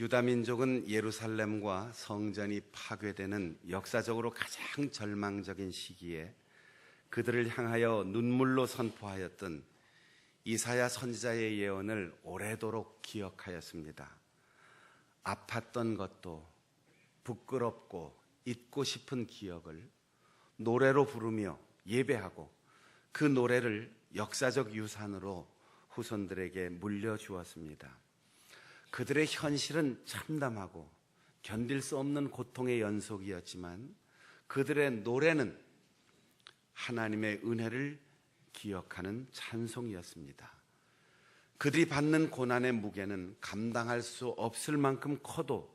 유다 민족은 예루살렘과 성전이 파괴되는 역사적으로 가장 절망적인 시기에 그들을 향하여 눈물로 선포하였던 이사야 선지자의 예언을 오래도록 기억하였습니다. 아팠던 것도 부끄럽고 잊고 싶은 기억을 노래로 부르며 예배하고 그 노래를 역사적 유산으로 후손들에게 물려주었습니다. 그들의 현실은 참담하고 견딜 수 없는 고통의 연속이었지만 그들의 노래는 하나님의 은혜를 기억하는 찬송이었습니다. 그들이 받는 고난의 무게는 감당할 수 없을 만큼 커도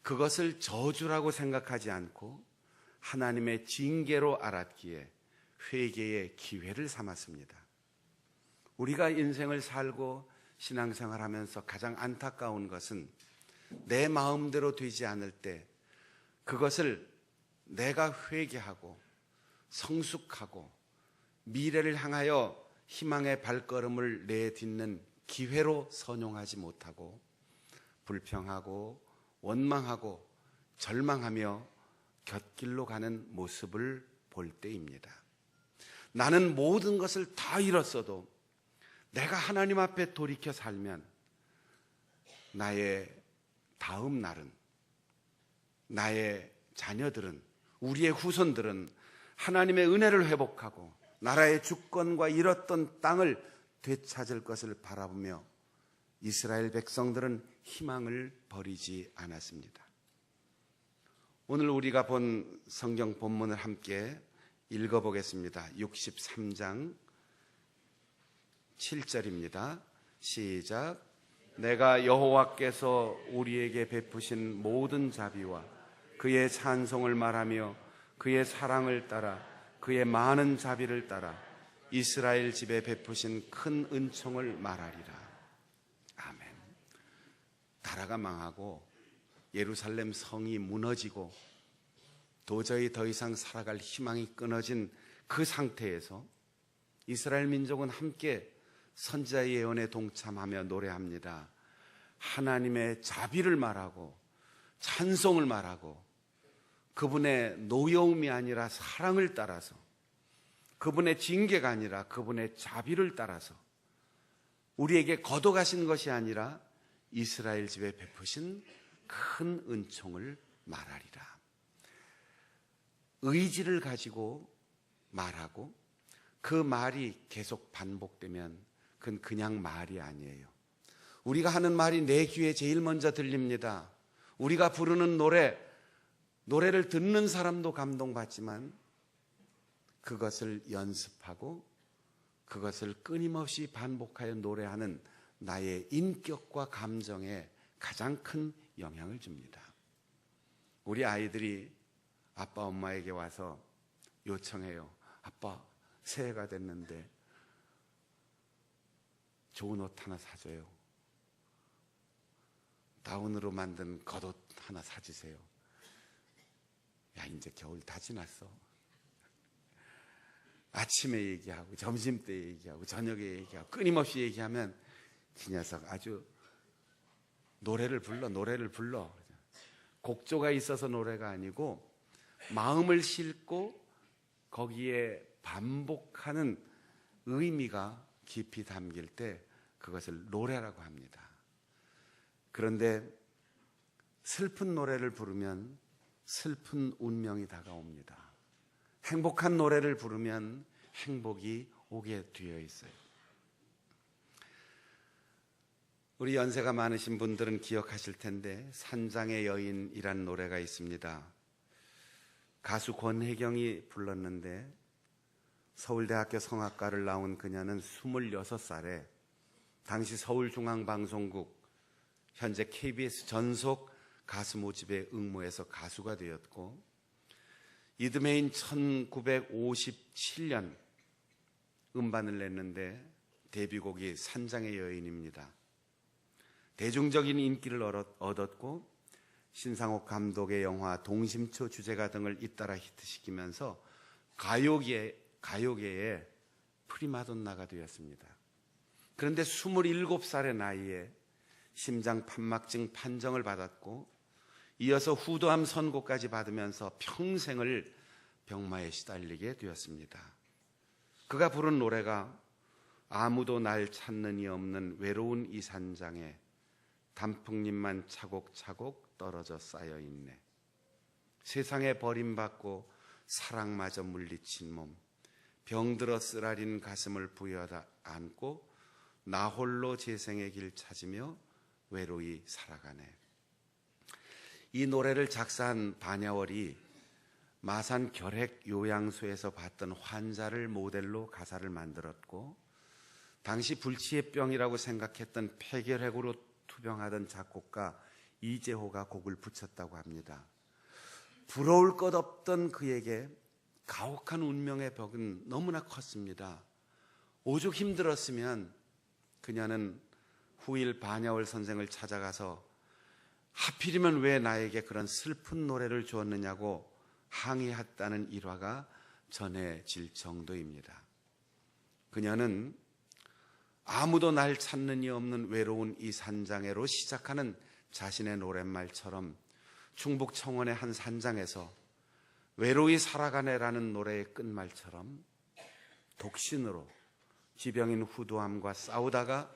그것을 저주라고 생각하지 않고 하나님의 징계로 알았기에 회개의 기회를 삼았습니다. 우리가 인생을 살고 신앙생활하면서 가장 안타까운 것은 내 마음대로 되지 않을 때 그것을 내가 회개하고 성숙하고 미래를 향하여 희망의 발걸음을 내딛는 기회로 선용하지 못하고 불평하고 원망하고 절망하며 곁길로 가는 모습을 볼 때입니다. 나는 모든 것을 다 잃었어도 내가 하나님 앞에 돌이켜 살면 나의 다음 날은, 나의 자녀들은, 우리의 후손들은 하나님의 은혜를 회복하고 나라의 주권과 잃었던 땅을 되찾을 것을 바라보며 이스라엘 백성들은 희망을 버리지 않았습니다. 오늘 우리가 본 성경 본문을 함께 읽어보겠습니다. 63장 7절입니다. 시작. 내가 여호와께서 우리에게 베푸신 모든 자비와 그의 찬송을 말하며 그의 사랑을 따라 그의 많은 자비를 따라 이스라엘 집에 베푸신 큰 은총을 말하리라. 아멘. 나라가 망하고 예루살렘 성이 무너지고 도저히 더 이상 살아갈 희망이 끊어진 그 상태에서 이스라엘 민족은 함께 선지자의 예언에 동참하며 노래합니다. 하나님의 자비를 말하고 찬송을 말하고 그분의 노여움이 아니라 사랑을 따라서 그분의 징계가 아니라 그분의 자비를 따라서 우리에게 거둬가신 것이 아니라 이스라엘 집에 베푸신 큰 은총을 말하리라. 의지를 가지고 말하고 그 말이 계속 반복되면 그건 그냥 말이 아니에요. 우리가 하는 말이 내 귀에 제일 먼저 들립니다. 우리가 부르는 노래를 듣는 사람도 감동받지만 그것을 연습하고 그것을 끊임없이 반복하여 노래하는 나의 인격과 감정에 가장 큰 영향을 줍니다. 우리 아이들이 아빠 엄마에게 와서 요청해요. 아빠, 새해가 됐는데 좋은 옷 하나 사줘요. 다운으로 만든 겉옷 하나 사주세요. 야, 이제 겨울 다 지났어. 아침에 얘기하고 점심때 얘기하고 저녁에 얘기하고 끊임없이 얘기하면 그 녀석 아주 노래를 불러. 곡조가 있어서 노래가 아니고 마음을 싣고 거기에 반복하는 의미가 깊이 담길 때 그것을 노래라고 합니다. 그런데 슬픈 노래를 부르면 슬픈 운명이 다가옵니다. 행복한 노래를 부르면 행복이 오게 되어 있어요. 우리 연세가 많으신 분들은 기억하실 텐데 산장의 여인이란 노래가 있습니다. 가수 권혜경이 불렀는데 서울대학교 성악과를 나온 그녀는 26살에 당시 서울중앙방송국 현재 KBS 전속 가수 모집에 응모해서 가수가 되었고 이듬해인 1957년 음반을 냈는데 데뷔곡이 산장의 여인입니다. 대중적인 인기를 얻었고 신상옥 감독의 영화 동심초 주제가 등을 잇따라 히트시키면서 가요계의 프리마돈나가 되었습니다. 그런데 27살의 나이에 심장 판막증 판정을 받았고 이어서 후두암 선고까지 받으면서 평생을 병마에 시달리게 되었습니다. 그가 부른 노래가 아무도 날 찾는 이 없는 외로운 이 산장에 단풍잎만 차곡차곡 떨어져 쌓여있네. 세상에 버림받고 사랑마저 물리친 몸, 병들어 쓰라린 가슴을 부여다 안고 나 홀로 재생의 길 찾으며 외로이 살아가네. 이 노래를 작사한 반야월이 마산 결핵 요양소에서 봤던 환자를 모델로 가사를 만들었고 당시 불치해병이라고 생각했던 폐결핵으로 투병하던 작곡가 이재호가 곡을 붙였다고 합니다. 부러울 것 없던 그에게 가혹한 운명의 벽은 너무나 컸습니다. 오죽 힘들었으면 그녀는 후일 반야월 선생을 찾아가서 하필이면 왜 나에게 그런 슬픈 노래를 주었느냐고 항의했다는 일화가 전해질 정도입니다. 그녀는 아무도 날 찾는 이 없는 외로운 이 산장에로 시작하는 자신의 노랫말처럼 충북 청원의 한 산장에서 외로이 살아가네라는 노래의 끝말처럼 독신으로 지병인 후두암과 싸우다가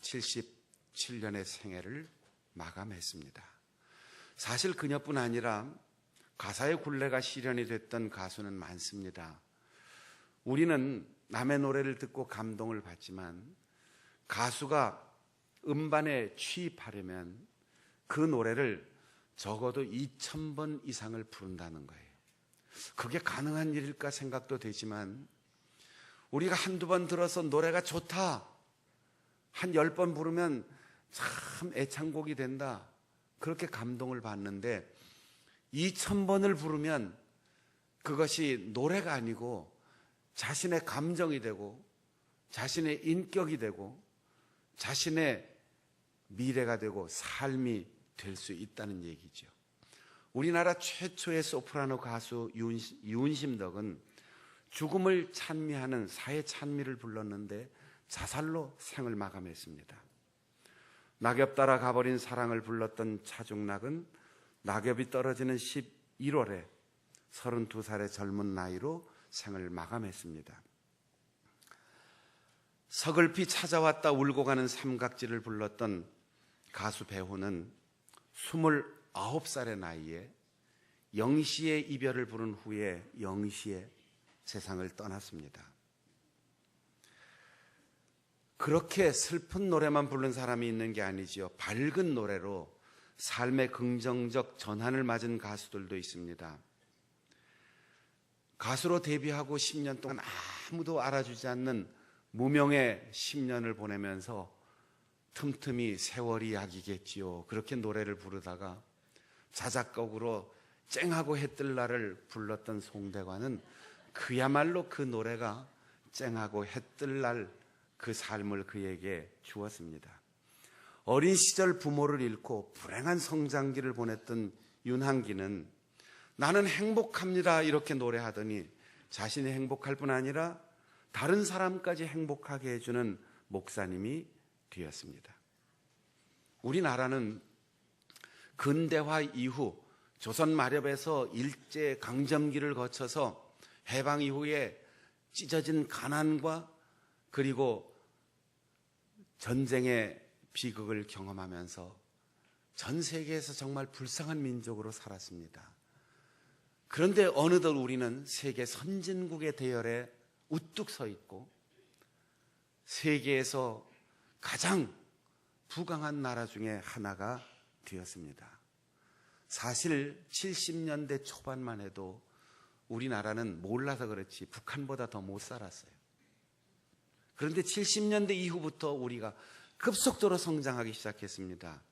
77년의 생애를 마감했습니다. 사실 그녀뿐 아니라 가사의 굴레가 실현이 됐던 가수는 많습니다. 우리는 남의 노래를 듣고 감동을 받지만 가수가 음반에 취입하려면 그 노래를 적어도 2000번 이상을 부른다는 거예요. 그게 가능한 일일까 생각도 되지만 우리가 한두 번 들어서 노래가 좋다, 한 10번 부르면 참 애창곡이 된다, 그렇게 감동을 받는데 2000번을 부르면 그것이 노래가 아니고 자신의 감정이 되고 자신의 인격이 되고 자신의 미래가 되고 삶이 될 수 있다는 얘기죠. 우리나라 최초의 소프라노 가수 유은심덕은 죽음을 찬미하는 사회 찬미를 불렀는데 자살로 생을 마감했습니다. 낙엽 따라 가버린 사랑을 불렀던 차중락은 낙엽이 떨어지는 11월에 32살의 젊은 나이로 생을 마감했습니다. 서글피 찾아왔다 울고 가는 삼각지를 불렀던 가수 배후는 29살의 나이에 영시의 이별을 부른 후에 영시의 세상을 떠났습니다. 그렇게 슬픈 노래만 부른 사람이 있는 게 아니지요. 밝은 노래로 삶의 긍정적 전환을 맞은 가수들도 있습니다. 가수로 데뷔하고 10년 동안 아무도 알아주지 않는 무명의 10년을 보내면서 틈틈이 세월이 약이겠지요, 그렇게 노래를 부르다가 자작곡으로 쨍하고 해뜰 날을 불렀던 송대관은 그야말로 그 노래가 쨍하고 해뜰 날 그 삶을 그에게 주었습니다. 어린 시절 부모를 잃고 불행한 성장기를 보냈던 윤항기는 나는 행복합니다 이렇게 노래하더니 자신이 행복할 뿐 아니라 다른 사람까지 행복하게 해주는 목사님이 되었습니다. 우리나라는 근대화 이후 조선 마렵에서 일제 강점기를 거쳐서 해방 이후에 찢어진 가난과 그리고 전쟁의 비극을 경험하면서 전 세계에서 정말 불쌍한 민족으로 살았습니다. 그런데 어느덧 우리는 세계 선진국의 대열에 우뚝 서 있고 세계에서 가장 부강한 나라 중에 하나가 되었습니다. 사실 70년대 초반만 해도 우리나라는 몰라서 그렇지 북한보다 더 못 살았어요. 그런데 70년대 이후부터 우리가 급속도로 성장하기 시작했습니다.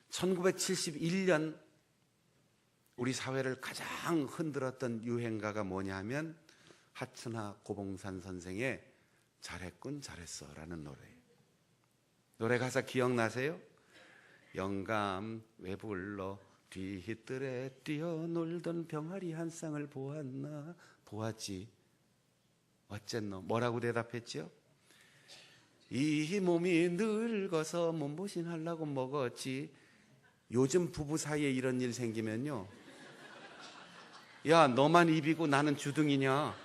1971년 우리 사회를 가장 흔들었던 유행가가 뭐냐 하면 하춘하 고봉산 선생의 잘했군 잘했어라는 노래예요. 노래 가사 기억나세요? 영감 왜 불러 뒤뜰에 뛰어놀던 병아리 한 쌍을 보았나? 보았지. 어쨌노? 뭐라고 대답했죠? 이 몸이 늙어서 몸보신하려고 먹었지. 요즘 부부 사이에 이런 일 생기면요, 야, 너만 입이고 나는 주둥이냐?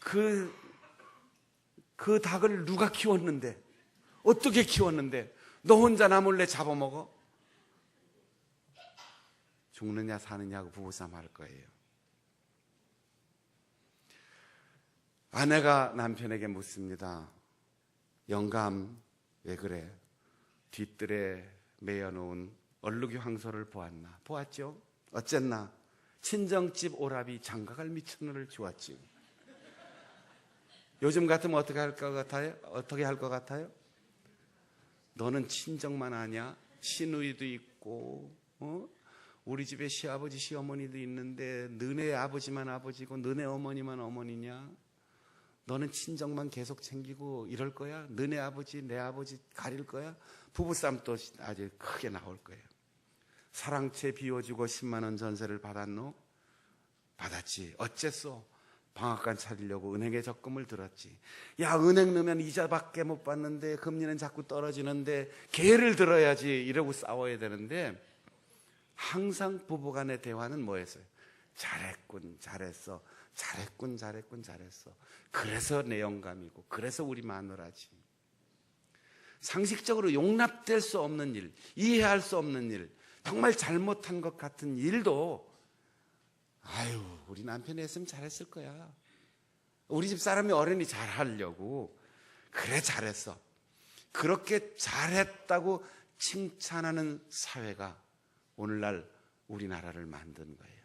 그 닭을 누가 키웠는데, 어떻게 키웠는데 너 혼자 나 몰래 잡아먹어? 죽느냐 사느냐고 부부싸움 할 거예요. 아내가 남편에게 묻습니다. 영감, 왜 그래? 뒷뜰에 매여놓은 얼룩이 황소를 보았나? 보았죠? 어쨌나? 친정집 오라비 장가갈 미천원을 주었지. 요즘 같으면 어떻게 할 것 같아요? 어떻게 할 것 같아요? 너는 친정만 아냐? 시누이도 있고, 우리 집에 시아버지 시어머니도 있는데 너네 아버지만 아버지고 너네 어머니만 어머니냐? 너는 친정만 계속 챙기고 이럴 거야? 너네 아버지 내 아버지 가릴 거야? 부부싸움 또 아주 크게 나올 거예요. 사랑채 비워주고 10만 원 전세를 받았노? 받았지. 어째서? 방앗간 차리려고 은행에 적금을 들었지. 야, 은행 넣으면 이자밖에 못 받는데 금리는 자꾸 떨어지는데 개를 들어야지 이러고 싸워야 되는데, 항상 부부간의 대화는 뭐였어요? 잘했군, 잘했어. 잘했군, 잘했군, 잘했어. 그래서 내 영감이고 그래서 우리 마누라지. 상식적으로 용납될 수 없는 일, 이해할 수 없는 일, 정말 잘못한 것 같은 일도 아유, 우리 남편이 했으면 잘했을 거야. 우리 집 사람이 어른이 잘하려고. 그래, 잘했어. 그렇게 잘했다고 칭찬하는 사회가 오늘날 우리나라를 만든 거예요.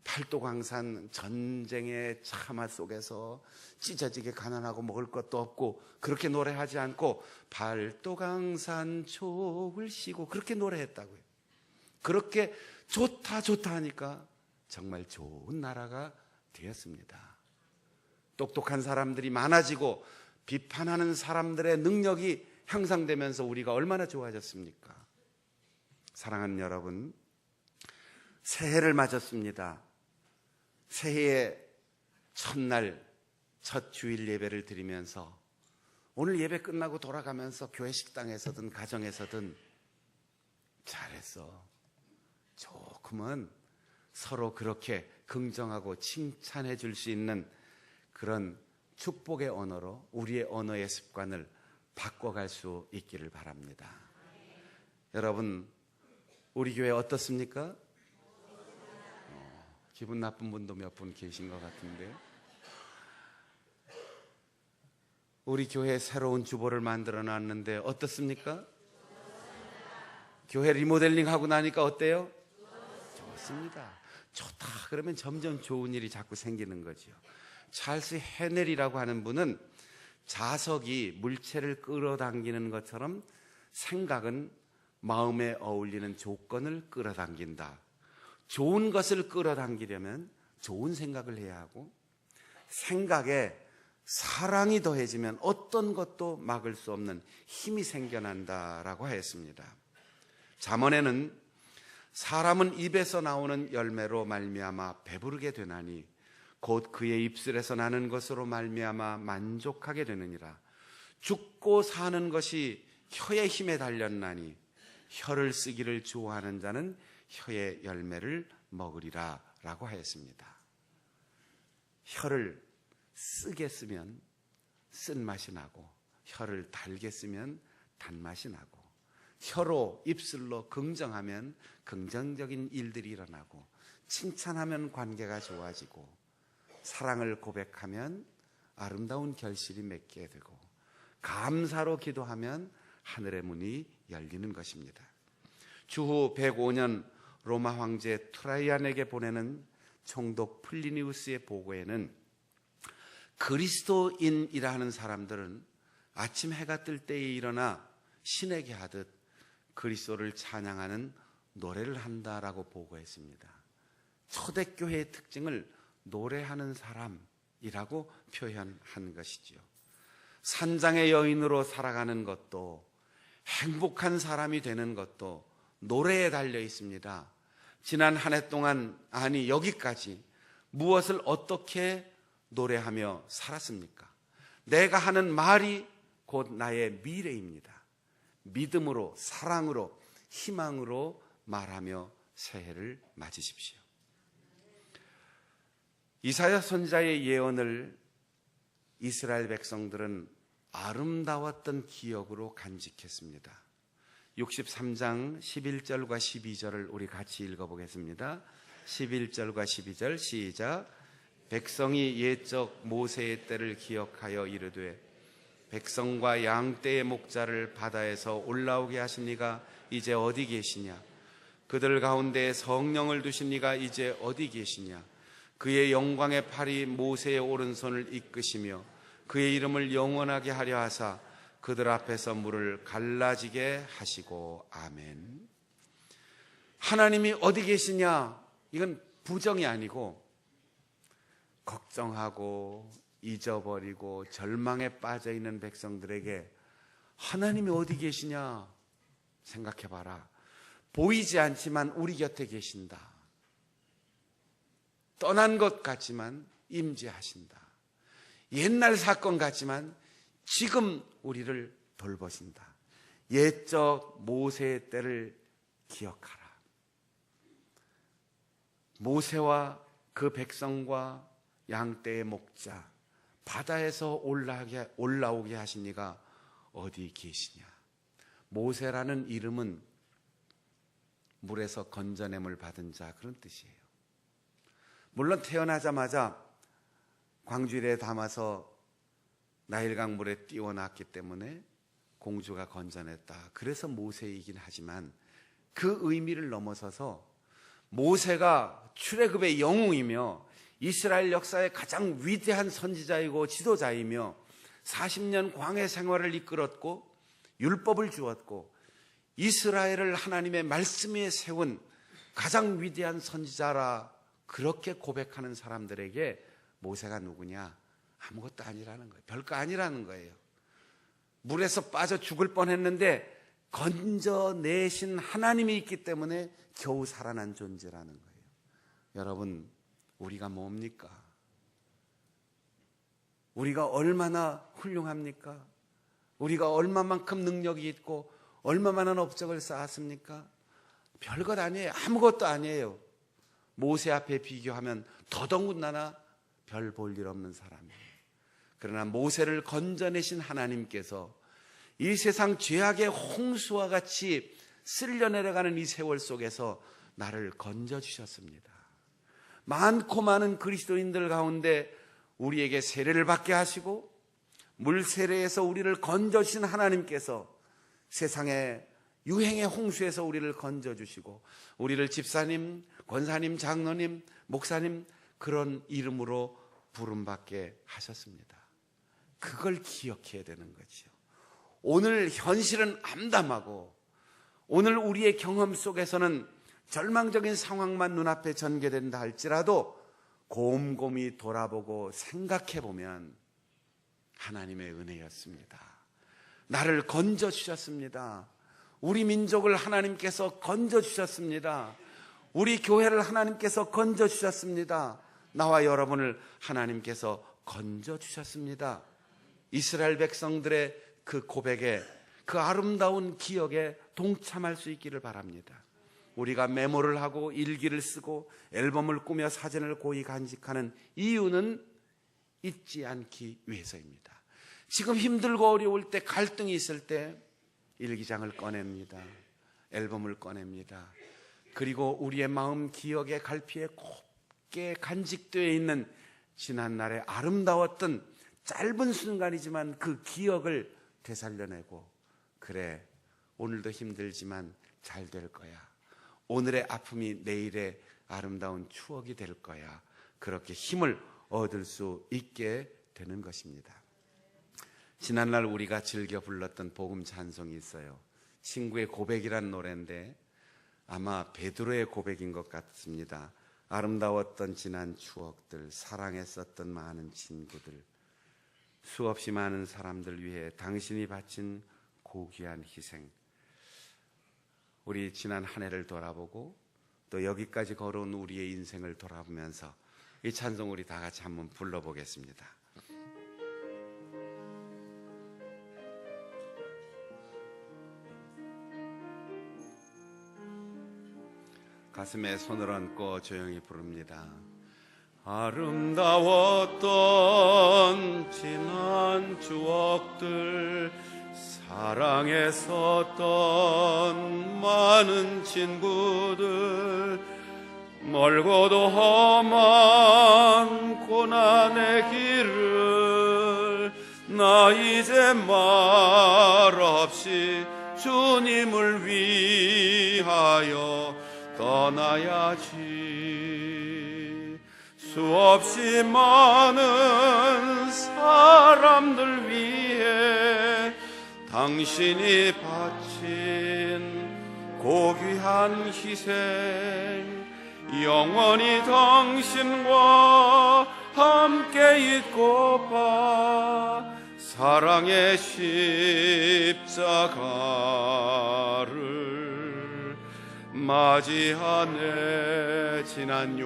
팔도강산 전쟁의 참화 속에서 찢어지게 가난하고 먹을 것도 없고 그렇게 노래하지 않고 팔도강산 촉을 쉬고 그렇게 노래했다고요. 그렇게 좋다 좋다 하니까 정말 좋은 나라가 되었습니다. 똑똑한 사람들이 많아지고 비판하는 사람들의 능력이 향상되면서 우리가 얼마나 좋아졌습니까? 사랑하는 여러분, 새해를 맞았습니다. 새해의 첫날 첫 주일 예배를 드리면서 오늘 예배 끝나고 돌아가면서 교회 식당에서든 가정에서든 잘했어, 조금은 서로 그렇게 긍정하고 칭찬해 줄 수 있는 그런 축복의 언어로 우리의 언어의 습관을 바꿔갈 수 있기를 바랍니다. 여러분, 우리 교회 어떻습니까? 기분 나쁜 분도 몇 분 계신 것 같은데, 우리 교회에 새로운 주보를 만들어 놨는데 어떻습니까? 교회 리모델링 하고 나니까 어때요? 좋습니다. 좋다 그러면 점점 좋은 일이 자꾸 생기는 거죠. 찰스 헤넬이라고 하는 분은 자석이 물체를 끌어당기는 것처럼 생각은 마음에 어울리는 조건을 끌어당긴다. 좋은 것을 끌어당기려면 좋은 생각을 해야 하고, 생각에 사랑이 더해지면 어떤 것도 막을 수 없는 힘이 생겨난다라고 하였습니다. 잠언에는 사람은 입에서 나오는 열매로 말미암아 배부르게 되나니 곧 그의 입술에서 나는 것으로 말미암아 만족하게 되느니라. 죽고 사는 것이 혀의 힘에 달렸나니 혀를 쓰기를 좋아하는 자는 혀의 열매를 먹으리라 라고 하였습니다. 혀를 쓰게 쓰면 쓴맛이 나고, 혀를 달게 쓰면 단맛이 나고, 혀로 입술로 긍정하면 긍정적인 일들이 일어나고, 칭찬하면 관계가 좋아지고, 사랑을 고백하면 아름다운 결실이 맺게 되고, 감사로 기도하면 하늘의 문이 열리는 것입니다. 주후 105년 로마 황제 트라이안에게 보내는 총독 플리니우스의 보고에는 그리스도인이라 하는 사람들은 아침 해가 뜰 때에 일어나 신에게 하듯 그리스도를 찬양하는 노래를 한다라고 보고했습니다. 초대교회의 특징을 노래하는 사람이라고 표현한 것이지요. 산장의 여인으로 살아가는 것도, 행복한 사람이 되는 것도 노래에 달려 있습니다. 지난 한 해 동안, 아니 여기까지 무엇을 어떻게 노래하며 살았습니까? 내가 하는 말이 곧 나의 미래입니다. 믿음으로, 사랑으로, 희망으로 말하며 새해를 맞으십시오. 이사야 선지자의 예언을 이스라엘 백성들은 아름다웠던 기억으로 간직했습니다. 63장 11절과 12절을 우리 같이 읽어보겠습니다. 11절과 12절 시작. 백성이 옛적 모세의 때를 기억하여 이르되 백성과 양떼의 목자를 바다에서 올라오게 하신 이가 이제 어디 계시냐? 그들 가운데 성령을 두신 이가 이제 어디 계시냐? 그의 영광의 팔이 모세의 오른손을 이끄시며 그의 이름을 영원하게 하려 하사 그들 앞에서 물을 갈라지게 하시고. 아멘. 하나님이 어디 계시냐? 이건 부정이 아니고 걱정하고 잊어버리고 절망에 빠져 있는 백성들에게 하나님이 어디 계시냐 생각해봐라. 보이지 않지만 우리 곁에 계신다. 떠난 것 같지만 임재하신다. 옛날 사건 같지만 지금 우리를 돌보신다. 옛적 모세의 때를 기억하라. 모세와 그 백성과 양떼의 목자 바다에서 올라오게 하신 이가 어디 계시냐? 모세라는 이름은 물에서 건져냄을 받은 자, 그런 뜻이에요. 물론 태어나자마자 광주리에 담아서 나일강 물에 띄워놨기 때문에 공주가 건져냈다. 그래서 모세이긴 하지만 그 의미를 넘어서서 모세가 출애굽의 영웅이며 이스라엘 역사의 가장 위대한 선지자이고 지도자이며 40년 광해 생활을 이끌었고 율법을 주었고 이스라엘을 하나님의 말씀에 세운 가장 위대한 선지자라 그렇게 고백하는 사람들에게 모세가 누구냐? 아무것도 아니라는 거예요. 별거 아니라는 거예요. 물에서 빠져 죽을 뻔했는데 건져내신 하나님이 있기 때문에 겨우 살아난 존재라는 거예요. 여러분, 우리가 뭡니까? 우리가 얼마나 훌륭합니까? 우리가 얼마만큼 능력이 있고 얼마만한 업적을 쌓았습니까? 별것 아니에요. 아무것도 아니에요. 모세 앞에 비교하면 더더군다나 별 볼 일 없는 사람이에요. 그러나 모세를 건져내신 하나님께서 이 세상 죄악의 홍수와 같이 쓸려 내려가는 이 세월 속에서 나를 건져주셨습니다. 많고 많은 그리스도인들 가운데 우리에게 세례를 받게 하시고 물 세례에서 우리를 건져주신 하나님께서 세상의 유행의 홍수에서 우리를 건져주시고 우리를 집사님, 권사님, 장로님, 목사님 그런 이름으로 부름받게 하셨습니다. 그걸 기억해야 되는 거죠. 오늘 현실은 암담하고 오늘 우리의 경험 속에서는 절망적인 상황만 눈앞에 전개된다 할지라도 곰곰이 돌아보고 생각해보면 하나님의 은혜였습니다. 나를 건져주셨습니다. 우리 민족을 하나님께서 건져주셨습니다. 우리 교회를 하나님께서 건져주셨습니다. 나와 여러분을 하나님께서 건져주셨습니다. 이스라엘 백성들의 그 고백에, 그 아름다운 기억에 동참할 수 있기를 바랍니다. 우리가 메모를 하고 일기를 쓰고 앨범을 꾸며 사진을 고이 간직하는 이유는 잊지 않기 위해서입니다. 지금 힘들고 어려울 때, 갈등이 있을 때 일기장을 꺼냅니다. 앨범을 꺼냅니다. 그리고 우리의 마음 기억의 갈피에 곱게 간직되어 있는 지난날의 아름다웠던 짧은 순간이지만 그 기억을 되살려내고, 그래, 오늘도 힘들지만 잘 될 거야. 오늘의 아픔이 내일의 아름다운 추억이 될 거야. 그렇게 힘을 얻을 수 있게 되는 것입니다. 지난날 우리가 즐겨 불렀던 복음 찬송이 있어요. 친구의 고백이란 노래인데 아마 베드로의 고백인 것 같습니다. 아름다웠던 지난 추억들, 사랑했었던 많은 친구들, 수없이 많은 사람들 위해 당신이 바친 고귀한 희생. 우리 지난 한 해를 돌아보고 또 여기까지 걸어온 우리의 인생을 돌아보면서 이 찬송 우리 다 같이 한번 불러보겠습니다. 가슴에 손을 얹고 조용히 부릅니다. 아름다웠던 지난 추억들, 사랑했었던 많은 친구들, 멀고도 험한 고난의 길을 나 이제 말없이 주님을 위하여 떠나야지. 수없이 많은 사람들 위해 당신이 바친 고귀한 희생, 영원히 당신과 함께 있고파 사랑의 십자가를 맞이하네. 지난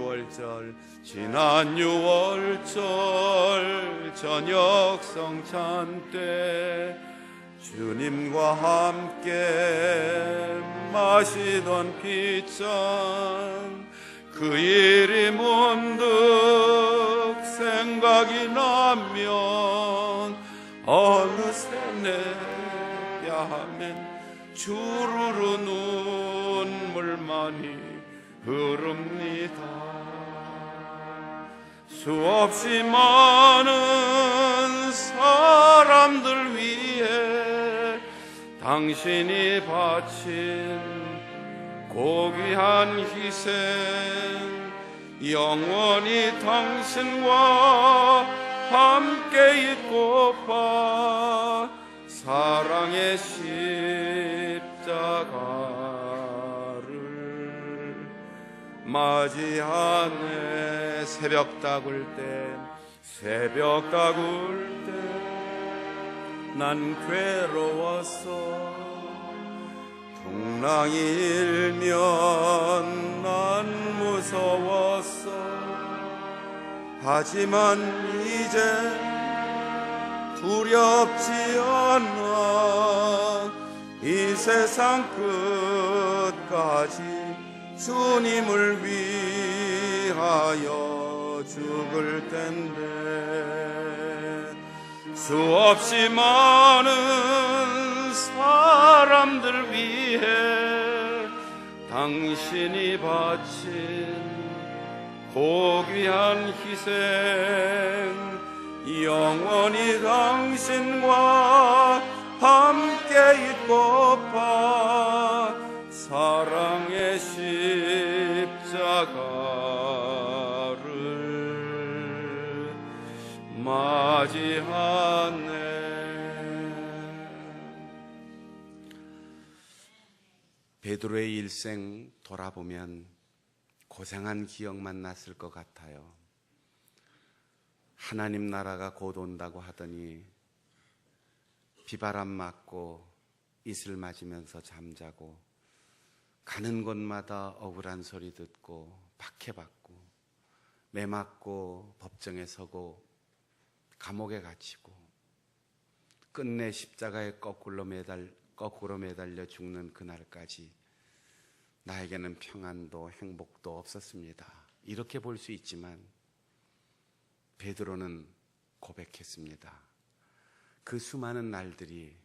6월절 저녁 성찬 때 주님과 함께 마시던 빗잔, 그 일이 문득 생각이 나면 어느새 내 뺨엔 주르르 눈물만이 흐릅니다. 수없이 많은 사람들 위해 당신이 바친 고귀한 희생, 영원히 당신과 함께 있고파 사랑의 십자가를 맞이하네. 새벽 다굴 때 난 괴로웠어. 풍랑이 일면 난 무서웠어. 하지만 이제 두렵지 않아. 이 세상 끝까지 주님을 위하여 죽을 텐데. 수없이 많은 사람들 위해 당신이 바친 고귀한 희생, 영원히 당신과 함께 있고파 사랑의 십자가를 맞이하네. 베드로의 일생 돌아보면 고생한 기억만 났을 것 같아요. 하나님 나라가 곧 온다고 하더니 비바람 맞고 이슬 맞으면서 잠자고, 가는 곳마다 억울한 소리 듣고 박해받고 매 맞고 법정에 서고 감옥에 갇히고 끝내 십자가에 거꾸로 매달려 죽는 그날까지 나에게는 평안도 행복도 없었습니다. 이렇게 볼 수 있지만 베드로는 고백했습니다. 그 수많은 날들이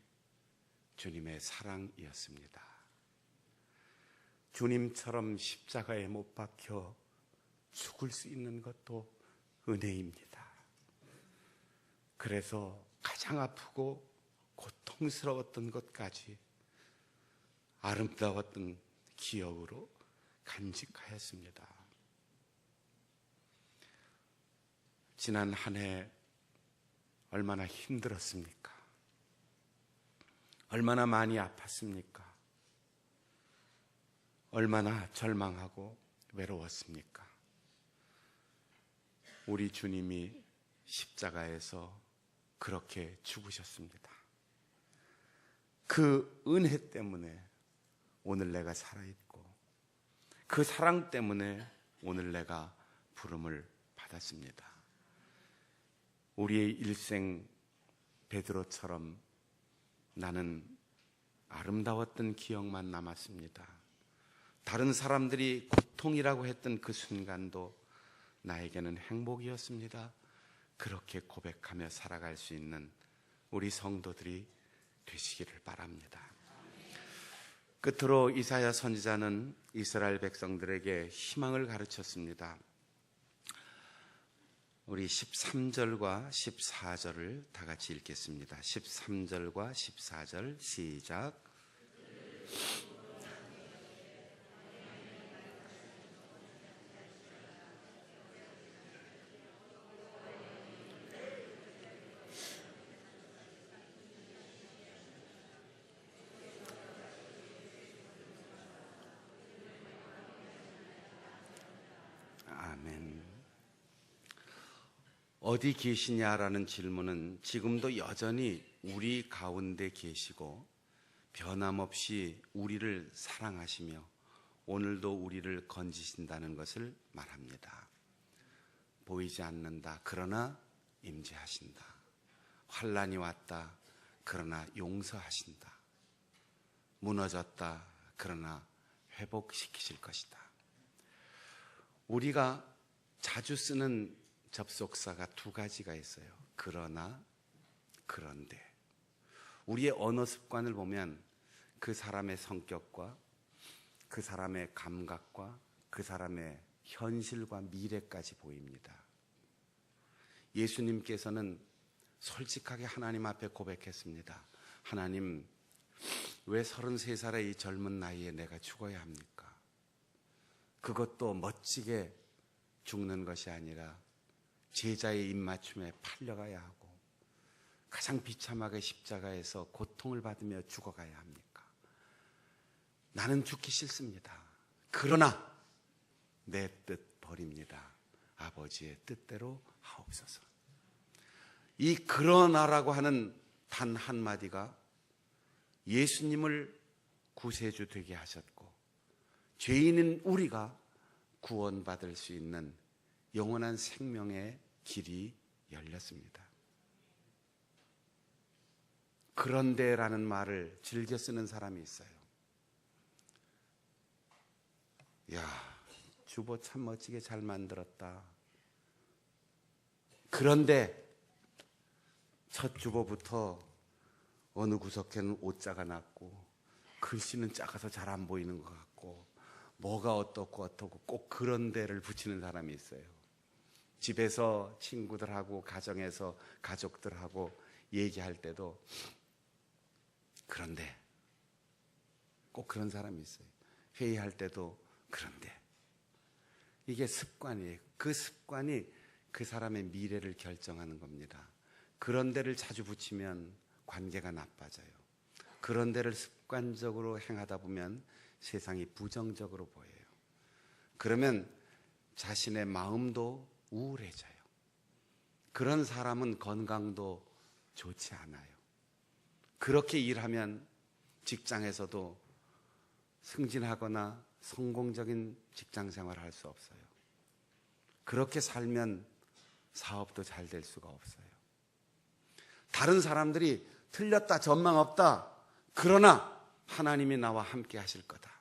주님의 사랑이었습니다. 주님처럼 십자가에 못 박혀 죽을 수 있는 것도 은혜입니다. 그래서 가장 아프고 고통스러웠던 것까지 아름다웠던 기억으로 간직하였습니다. 지난 한 해 얼마나 힘들었습니까? 얼마나 많이 아팠습니까? 얼마나 절망하고 외로웠습니까? 우리 주님이 십자가에서 그렇게 죽으셨습니다. 그 은혜 때문에 오늘 내가 살아있고, 그 사랑 때문에 오늘 내가 부름을 받았습니다. 우리의 일생 베드로처럼 나는 아름다웠던 기억만 남았습니다. 다른 사람들이 고통이라고 했던 그 순간도 나에게는 행복이었습니다. 그렇게 고백하며 살아갈 수 있는 우리 성도들이 되시기를 바랍니다. 끝으로 이사야 선지자는 이스라엘 백성들에게 희망을 가르쳤습니다. 우리 13절과 14절을 다 같이 읽겠습니다. 13절과 14절 시작. 아멘. 어디 계시냐라는 질문은 지금도 여전히 우리 가운데 계시고 변함없이 우리를 사랑하시며 오늘도 우리를 건지신다는 것을 말합니다. 보이지 않는다. 그러나 임재하신다. 환난이 왔다. 그러나 용서하신다. 무너졌다. 그러나 회복시키실 것이다. 우리가 자주 쓰는 접속사가 두 가지가 있어요. 그러나, 그런데. 우리의 언어 습관을 보면 그 사람의 성격과 그 사람의 감각과 그 사람의 현실과 미래까지 보입니다. 예수님께서는 솔직하게 하나님 앞에 고백했습니다. 하나님, 왜 33살의 이 젊은 나이에 내가 죽어야 합니까? 그것도 멋지게 죽는 것이 아니라 제자의 입맞춤에 팔려가야 하고 가장 비참하게 십자가에서 고통을 받으며 죽어가야 합니까? 나는 죽기 싫습니다. 그러나 내 뜻 버립니다. 아버지의 뜻대로 하옵소서. 이 그러나라고 하는 단 한마디가 예수님을 구세주 되게 하셨고 죄인인 우리가 구원받을 수 있는 영원한 생명의 길이 열렸습니다. 그런데라는 말을 즐겨 쓰는 사람이 있어요. 야, 주보 참 멋지게 잘 만들었다. 그런데 첫 주보부터 어느 구석에는 오자가 났고 글씨는 작아서 잘 안 보이는 것 같고 뭐가 어떻고 꼭 그런 데를 붙이는 사람이 있어요. 집에서 친구들하고 가정에서 가족들하고 얘기할 때도 그런데 꼭 그런 사람이 있어요. 회의할 때도 그런데. 이게 습관이에요. 그 습관이 그 사람의 미래를 결정하는 겁니다. 그런 데를 자주 붙이면 관계가 나빠져요. 그런 데를 습관적으로 행하다 보면 세상이 부정적으로 보여요. 그러면 자신의 마음도 우울해져요. 그런 사람은 건강도 좋지 않아요. 그렇게 일하면 직장에서도 승진하거나 성공적인 직장 생활을 할 수 없어요. 그렇게 살면 사업도 잘 될 수가 없어요. 다른 사람들이 틀렸다, 전망 없다. 그러나 하나님이 나와 함께 하실 거다.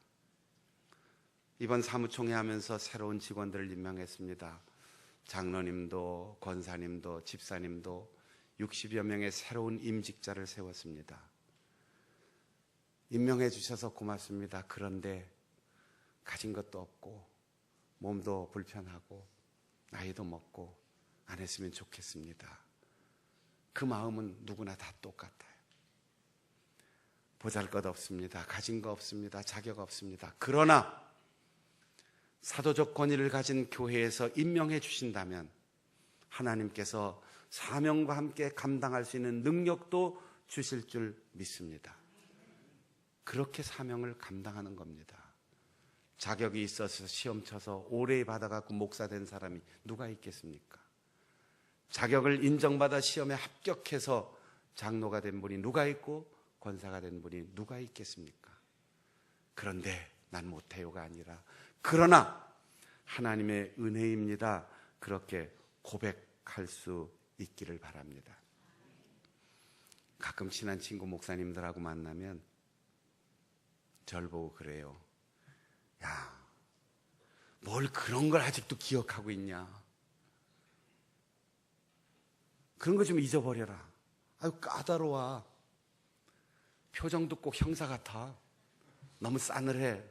이번 사무총회 하면서 새로운 직원들을 임명했습니다. 장로님도 권사님도 집사님도 60여 명의 새로운 임직자를 세웠습니다. 임명해 주셔서 고맙습니다. 그런데 가진 것도 없고 몸도 불편하고 나이도 먹고 안 했으면 좋겠습니다. 그 마음은 누구나 다 똑같아요. 보잘것없습니다. 가진 거 없습니다. 자격 없습니다. 그러나 사도적 권위를 가진 교회에서 임명해 주신다면 하나님께서 사명과 함께 감당할 수 있는 능력도 주실 줄 믿습니다. 그렇게 사명을 감당하는 겁니다. 자격이 있어서 시험 쳐서 오래 받아갖고 목사 된 사람이 누가 있겠습니까? 자격을 인정받아 시험에 합격해서 장로가 된 분이 누가 있고 권사가 된 분이 누가 있겠습니까? 그런데 난 못해요가 아니라 그러나 하나님의 은혜입니다. 그렇게 고백할 수 있기를 바랍니다. 가끔 친한 친구 목사님들하고 만나면 절 보고 그래요. 야, 뭘 그런 걸 아직도 기억하고 있냐? 그런 거 좀 잊어버려라. 아유, 까다로워. 표정도 꼭 형사 같아. 너무 싸늘해.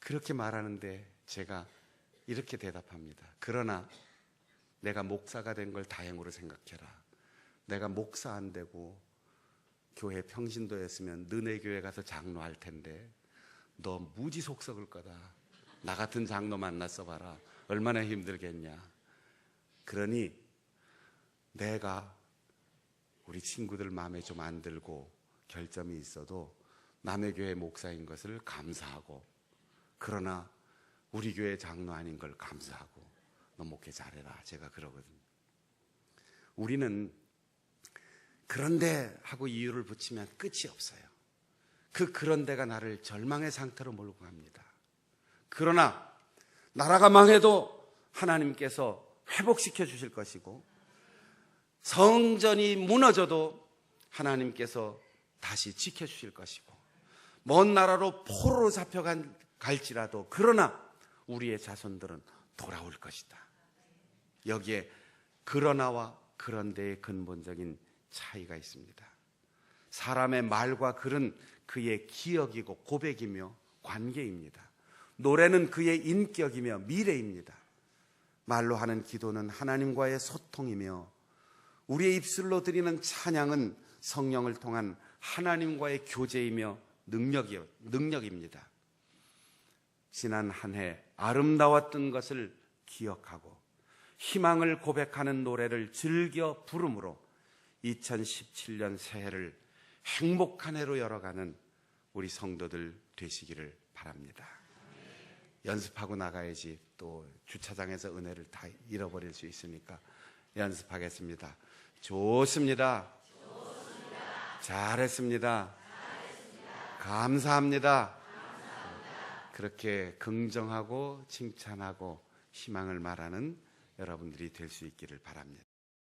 그렇게 말하는데 제가 이렇게 대답합니다. 그러나 내가 목사가 된 걸 다행으로 생각해라. 내가 목사 안 되고 교회 평신도였으면 너네 교회 가서 장로할 텐데 너 무지 속 썩을 거다. 나 같은 장로 만났어 봐라. 얼마나 힘들겠냐. 그러니 내가 우리 친구들 마음에 좀 안 들고 결점이 있어도 남의 교회 목사인 것을 감사하고, 그러나 우리 교회 장로 아닌 걸 감사하고 너 목회 잘해라. 제가 그러거든요. 우리는 그런데 하고 이유를 붙이면 끝이 없어요. 그런데가 나를 절망의 상태로 몰고 갑니다. 그러나 나라가 망해도 하나님께서 회복시켜 주실 것이고, 성전이 무너져도 하나님께서 다시 지켜주실 것이고, 먼 나라로 포로로 잡혀갈지라도 그러나 우리의 자손들은 돌아올 것이다. 여기에 그러나와 그런데의 근본적인 차이가 있습니다. 사람의 말과 글은 그의 기억이고 고백이며 관계입니다. 노래는 그의 인격이며 미래입니다. 말로 하는 기도는 하나님과의 소통이며, 우리의 입술로 드리는 찬양은 성령을 통한 하나님과의 교제이며 능력입니다. 지난 한 해 아름다웠던 것을 기억하고 희망을 고백하는 노래를 즐겨 부름으로 2017년 새해를 행복한 해로 열어가는 우리 성도들 되시기를 바랍니다. 연습하고 나가야지 또 주차장에서 은혜를 다 잃어버릴 수 있으니까 연습하겠습니다. 좋습니다. 잘했습니다. 감사합니다. 그렇게 긍정하고 칭찬하고 희망을 말하는 여러분들이 될 수 있기를 바랍니다.